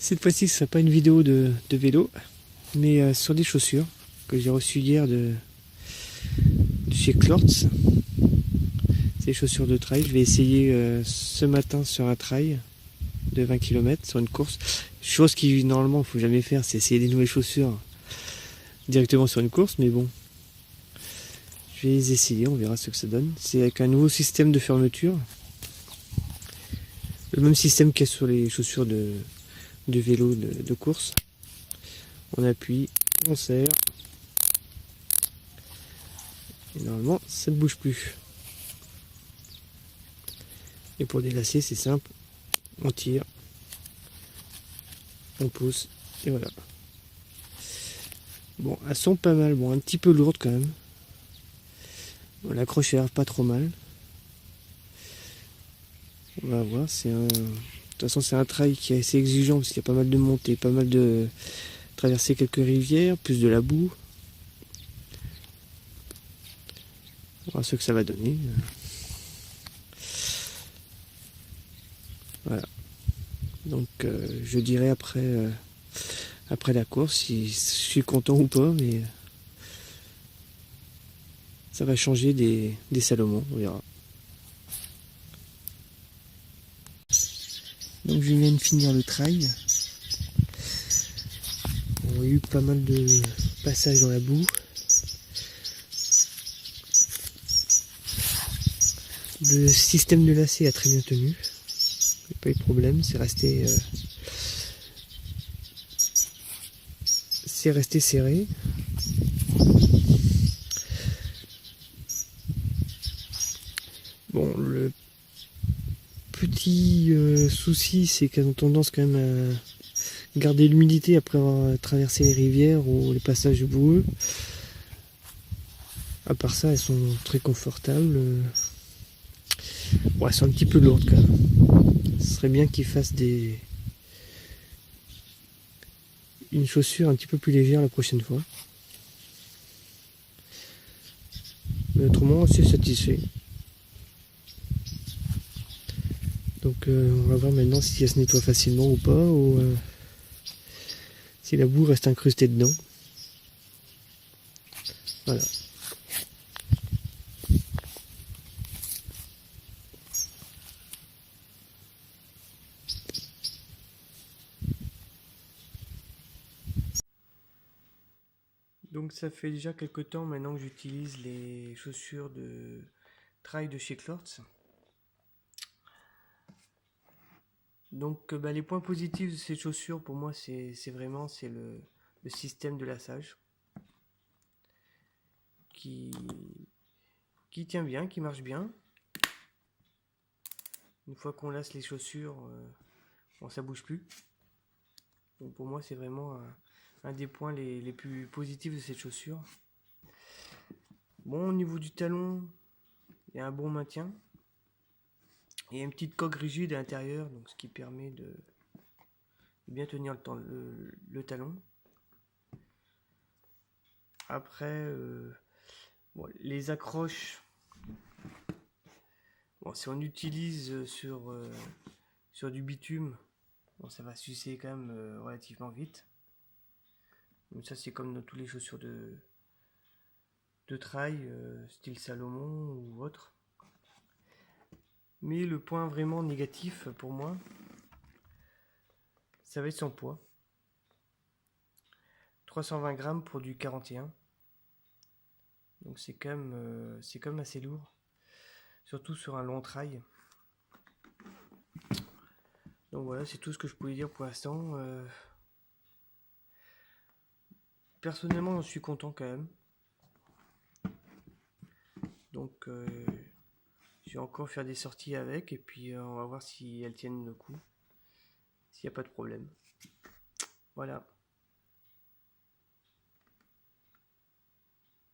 Cette fois-ci, ce ne sera pas une vidéo de vélo, mais sur des chaussures que j'ai reçues hier de chez Klorz. C'est des chaussures de trail. Je vais essayer ce matin sur un trail de 20 km sur une course. Chose qui normalement il ne faut jamais faire, c'est essayer des nouvelles chaussures directement sur une course, mais bon. Je vais les essayer, on verra ce que ça donne. C'est avec un nouveau système de fermeture. Le même système qu'il y a sur les chaussures de vélo de course. On appuie, on serre. Et normalement, ça ne bouge plus. Et pour délacer, c'est simple. On tire. On pousse. Et voilà. Bon, elles sont pas mal. Bon, un petit peu lourdes quand même. Bon, l'accroche est pas trop mal. On va voir. De toute façon, c'est un trail qui est assez exigeant parce qu'il y a pas mal de montées, pas mal de traverser quelques rivières, plus de la boue. On verra ce que ça va donner. Voilà. Donc je dirai après la course si je suis content ou pas, mais ça va changer des Salomon, on verra. Donc je viens de finir le trail. On a eu pas mal de passages dans la boue. Le système de lacet a très bien tenu. Il n'y a pas eu de problème, c'est resté serré. Bon, le petit souci, c'est qu'elles ont tendance quand même à garder l'humidité après avoir traversé les rivières ou les passages boueux. À part ça, elles sont très confortables. Bon, elles sont un petit peu lourdes quand même. Ce serait bien qu'ils fassent une chaussure un petit peu plus légère la prochaine fois. Mais autrement, assez satisfait. Donc on va voir maintenant si elle se nettoie facilement ou pas, ou si la boue reste incrustée dedans. Voilà. Donc ça fait déjà quelques temps maintenant que j'utilise les chaussures de trail de chez Klorz. Donc les points positifs de ces chaussures pour moi c'est vraiment le système de laçage qui tient bien, qui marche bien. Une fois qu'on lasse les chaussures, bon, ça bouge plus. Donc pour moi c'est vraiment un des points les plus positifs de cette chaussure. Bon, au niveau du talon, il y a un bon maintien. Il y a une petite coque rigide à l'intérieur, donc ce qui permet de bien tenir le talon. Après, bon, les accroches, bon, si on utilise sur du bitume, bon, ça va s'usser quand même relativement vite. Donc ça c'est comme dans toutes les chaussures de trail, style Salomon ou autre. Mais le point vraiment négatif pour moi, ça va être son poids. 320 grammes pour du 41. Donc c'est quand même assez lourd. Surtout sur un long trail. Donc voilà, c'est tout ce que je pouvais dire pour l'instant. Personnellement, je suis content quand même. Donc je vais encore faire des sorties avec et puis on va voir si elles tiennent le coup. S'il n'y a pas de problème. Voilà.